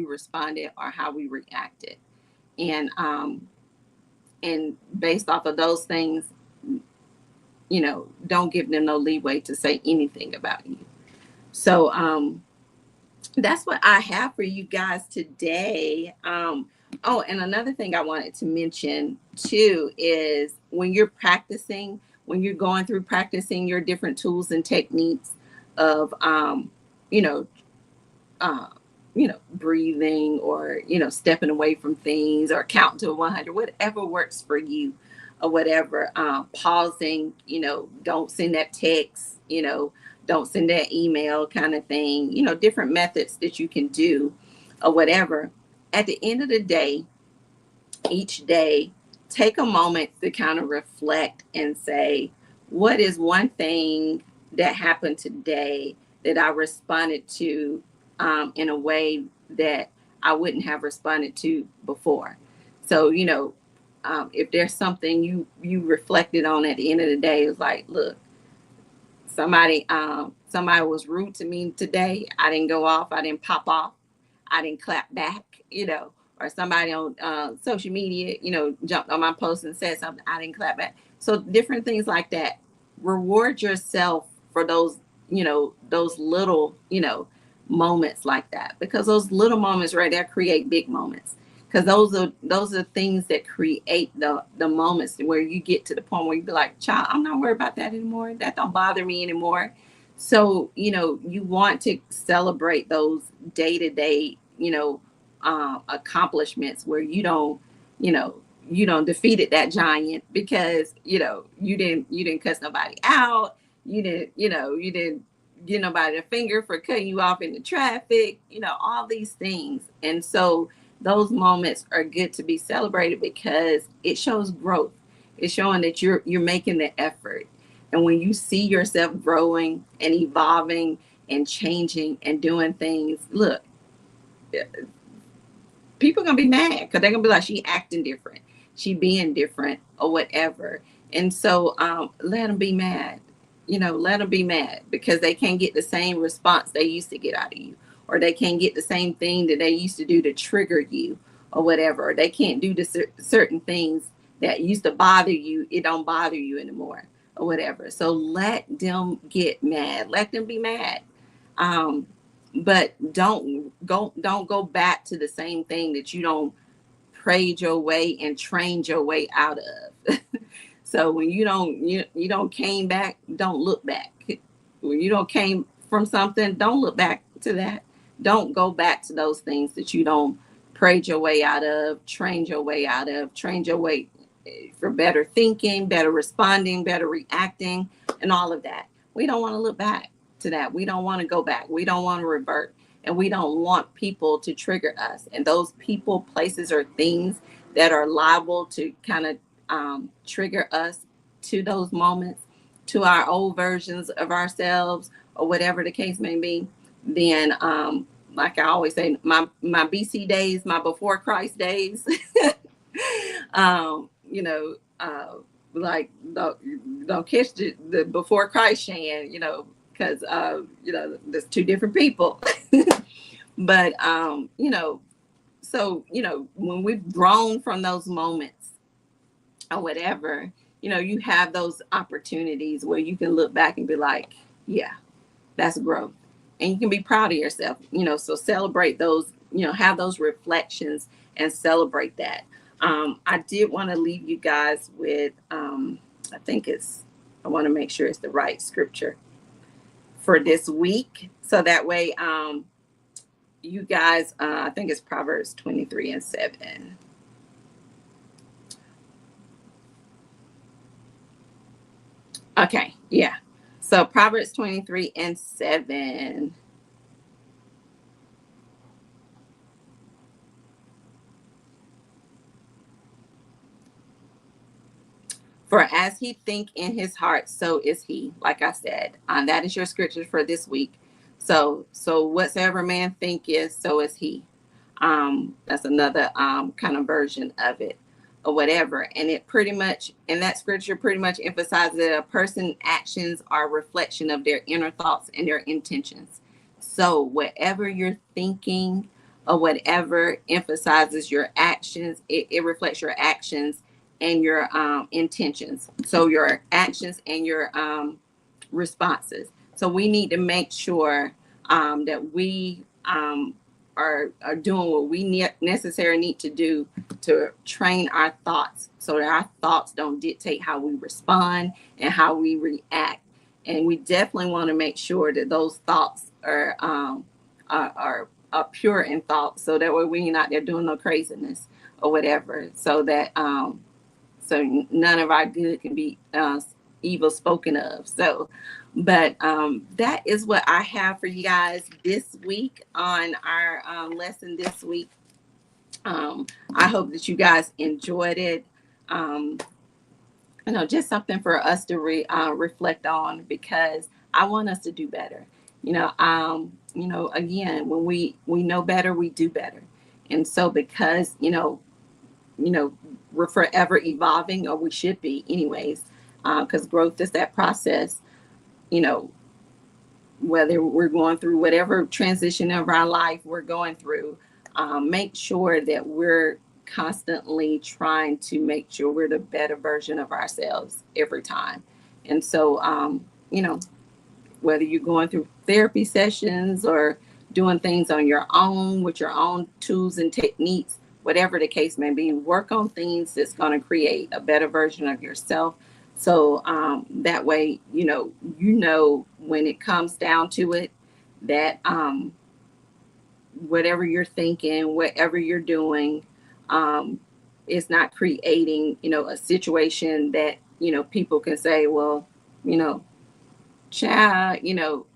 responded or how we reacted, and based off of those things, don't give them no leeway to say anything about you. So that's what I have for you guys today. Oh, and another thing I wanted to mention too is when you're going through practicing your different tools and techniques of, you know, uh, breathing or, stepping away from things or counting to 100, whatever works for you or whatever, pausing, don't send that text, don't send that email kind of thing, different methods that you can do or whatever. At the end of the day, each day, take a moment to kind of reflect and say, what is one thing that happened today that I responded to in a way that I wouldn't have responded to before? So, if there's something you reflected on at the end of the day, it's like, look, somebody was rude to me today. I didn't go off. I didn't pop off. I didn't clap back. Or somebody on social media, jumped on my post and said something. I didn't clap back. So different things like that. Reward yourself for those little, moments like that, because those little moments right there create big moments. Because those are things that create the moments where you get to the point where you be like, child, I'm not worried about that anymore. That don't bother me anymore. So you want to celebrate those day to day, accomplishments where you know you don't defeated that giant because you didn't cuss nobody out. You didn't get nobody a finger for cutting you off in the traffic. All these things. And so those moments are good to be celebrated because it shows growth. It's showing that you're making the effort. And when you see yourself growing and evolving and changing and doing things, look, people are gonna be mad because they're gonna be like, she acting different, she being different or whatever. And so let them be mad. Let them be mad because they can't get the same response they used to get out of you, or they can't get the same thing that they used to do to trigger you or whatever. Or they can't do the certain things that used to bother you. It don't bother you anymore. or whatever. So let them get mad. Let them be mad. Um, but don't go back to the same thing that you don't prayed your way and trained your way out of. So when you don't came back, don't look back. When you don't came from something, don't look back to that. Don't go back to those things that you don't prayed your way out of, trained your way out of, trained your way for better thinking, better responding, better reacting, and all of that. We don't want to look back to that. We don't want to go back. We don't want to revert. And we don't want people to trigger us. And those people, places, or things that are liable to kind of trigger us to those moments, to our old versions of ourselves, or whatever the case may be, then like I always say, my BC days, my before Christ days, you know, like don't catch the before Christ Shan, because there's two different people. But so when we've grown from those moments or whatever, you have those opportunities where you can look back and be like, yeah, that's growth. And you can be proud of yourself, so celebrate those, have those reflections and celebrate that. I did want to leave you guys with, I want to make sure it's the right scripture for this week. So that way, you guys, I think it's Proverbs 23:7. Okay, yeah. So Proverbs 23:7. For as he think in his heart, so is he. Like I said, that is your scripture for this week. So whatsoever man think is, so is he. That's another kind of version of it, or whatever. And it pretty much, and that scripture pretty much emphasizes that a person's actions are a reflection of their inner thoughts and their intentions. So whatever you're thinking or whatever emphasizes your actions, it reflects your actions and your intentions. So your actions and your responses. So we need to make sure that we are doing what we necessarily need to do to train our thoughts, so that our thoughts don't dictate how we respond and how we react. And we definitely want to make sure that those thoughts are pure in thought, so that way we're not there doing no craziness or whatever, so that so none of our good can be evil spoken of. So, but that is what I have for you guys this week on our lesson this week. I hope that you guys enjoyed it. Just something for us to reflect on, because I want us to do better. Again, when we know better, we do better. And so because, we're forever evolving, or we should be anyways, because growth is that process, whether we're going through whatever transition of our life we're going through, make sure that we're constantly trying to make sure we're the better version of ourselves every time. And so, whether you're going through therapy sessions or doing things on your own with your own tools and techniques, whatever the case may be, work on things that's going to create a better version of yourself. So that way, when it comes down to it, that whatever you're thinking, whatever you're doing, is not creating, a situation that, people can say, well, child,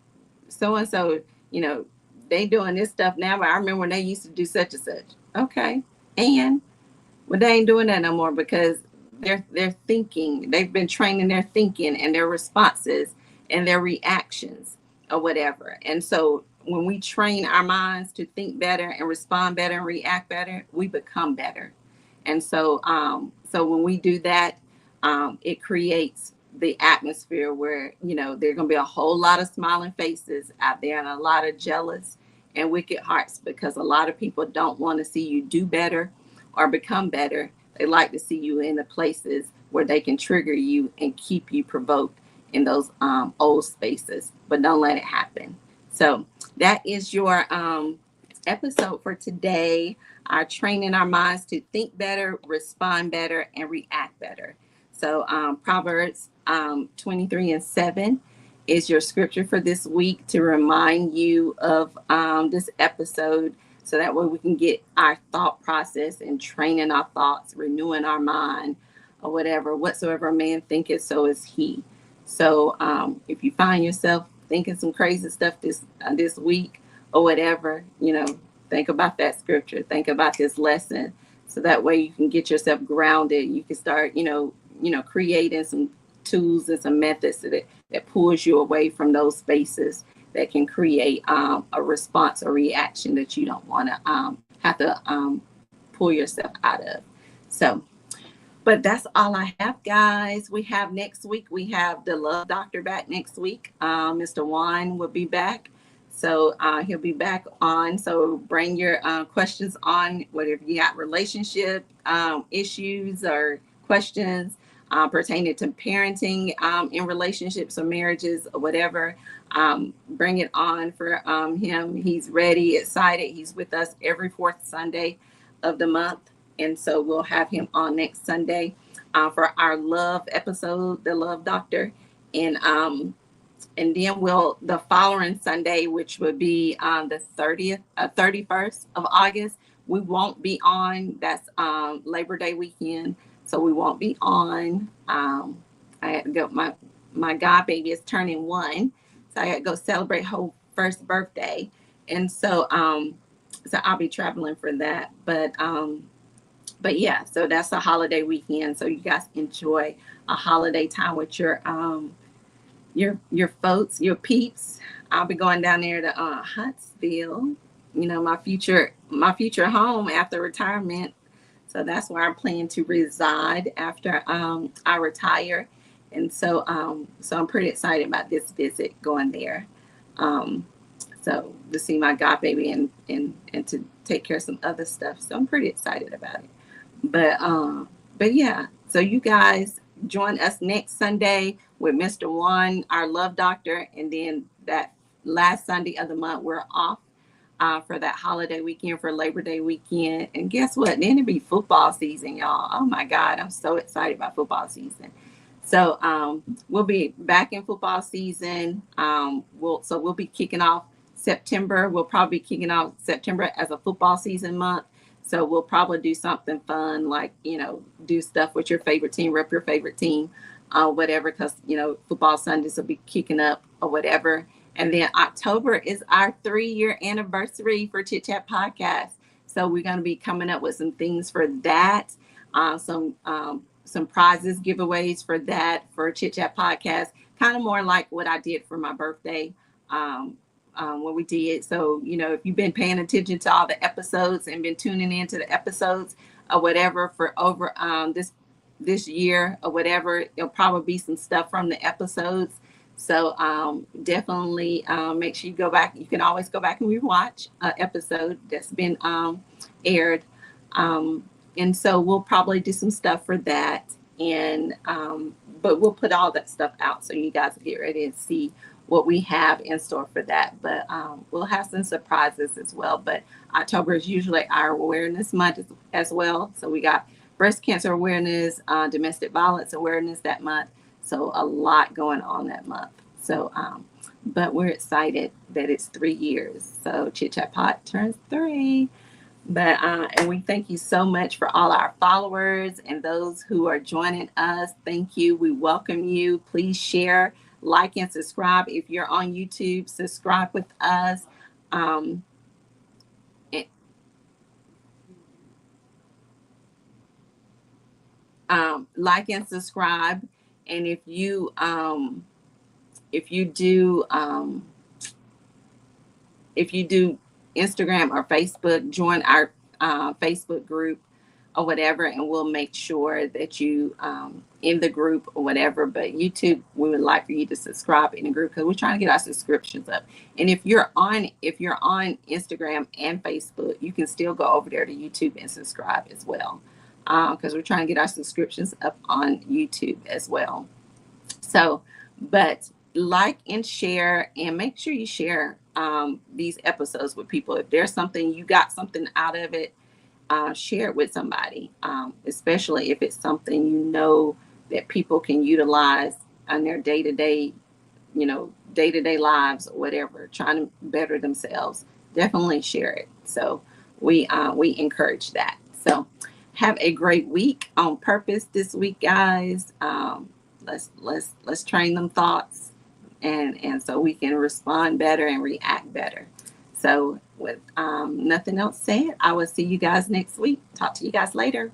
so and so, they doing this stuff now, but I remember when they used to do such and such. Okay. And well, they ain't doing that no more, because they're thinking, they've been training their thinking and their responses and their reactions or whatever. And so when we train our minds to think better and respond better and react better, we become better. And so so when we do that, it creates the atmosphere where, there are going to be a whole lot of smiling faces out there, and a lot of jealous and wicked hearts, because a lot of people don't want to see you do better or become better. They like to see you in the places where they can trigger you and keep you provoked in those old spaces, but don't let it happen. So that is your episode for today. Our training our minds to think better, respond better, and react better. So Proverbs 23:7 is your scripture for this week to remind you of this episode, so that way we can get our thought process and training our thoughts, renewing our mind, or whatever. Whatsoever a man thinketh, so is he. So if you find yourself thinking some crazy stuff this week or whatever, think about that scripture. Think about this lesson, so that way you can get yourself grounded. You can start, creating some tools and some methods that pulls you away from those spaces that can create a response or reaction that you don't want to have to pull yourself out of. So, but that's all I have, guys. We have next week, we have the Love Doctor back next week. Mr. Juan will be back. So he'll be back on. So bring your questions on, whatever you got, relationship issues or questions pertaining to parenting in relationships or marriages or whatever. Bring it on for him. He's ready, excited. He's with us every fourth Sunday of the month. And so we'll have him on next Sunday for our love episode, the Love Doctor. And then the following Sunday, which would be the 31st of August, we won't be on. That's Labor Day weekend. So we won't be on. I had to go, my god baby is turning 1. So I had to go celebrate her first birthday. And so I'll be traveling for that. But yeah, so that's a holiday weekend. So you guys enjoy a holiday time with your folks, your peeps. I'll be going down there to Huntsville, my future home after retirement. So that's where I'm planning to reside after I retire. And so I'm pretty excited about this visit going there. So to see my god baby and to take care of some other stuff. So I'm pretty excited about it. But yeah, so you guys join us next Sunday with Mr. Juan, our love doctor. And then that last Sunday of the month, we're off for that holiday weekend, for Labor Day weekend. And guess what? Then it'll be football season, y'all. Oh my God, I'm so excited about football season. So we'll be back in football season. We'll be kicking off September. We'll probably be kicking off September as a football season month. So we'll probably do something fun, like, do stuff with your favorite team, rep your favorite team, whatever, because, football Sundays will be kicking up or whatever. And then October is our 3-year anniversary for Chit Chat Podcast. So we're going to be coming up with some things for that, some prizes, giveaways for that, for Chit Chat Podcast, kind of more like what I did for my birthday. What we did. So, if you've been paying attention to all the episodes and been tuning into the episodes or whatever for over this year or whatever, it'll probably be some stuff from the episodes. So definitely make sure you go back. You can always go back and rewatch an episode that's been aired. And so we'll probably do some stuff for that. And but we'll put all that stuff out so you guys get ready and see what we have in store for that. But we'll have some surprises as well. But October is usually our awareness month as well. So we got breast cancer awareness, domestic violence awareness that month. So a lot going on that month. So, but we're excited that it's 3 years. So Chit Chat Pod turns 3. But and we thank you so much for all our followers and those who are joining us. Thank you. We welcome you. Please share, like, and subscribe. If you're on YouTube, subscribe with us. Like and subscribe. And if you do Instagram or Facebook, join our Facebook group or whatever, and we'll make sure that you in the group or whatever. But YouTube, we would like for you to subscribe in the group because we're trying to get our subscriptions up. And if you're on Instagram and Facebook, you can still go over there to YouTube and subscribe as well. because we're trying to get our subscriptions up on YouTube as well. So, but like and share, and make sure you share these episodes with people. If there's something you got something out of it, share it with somebody, especially if it's something you know that people can utilize on their day-to-day, day-to-day lives or whatever, trying to better themselves. Definitely share it. So we encourage that. So have a great week on purpose this week, guys. Let's train them thoughts, and so we can respond better and react better. So with nothing else said, I will see you guys next week. Talk to you guys later.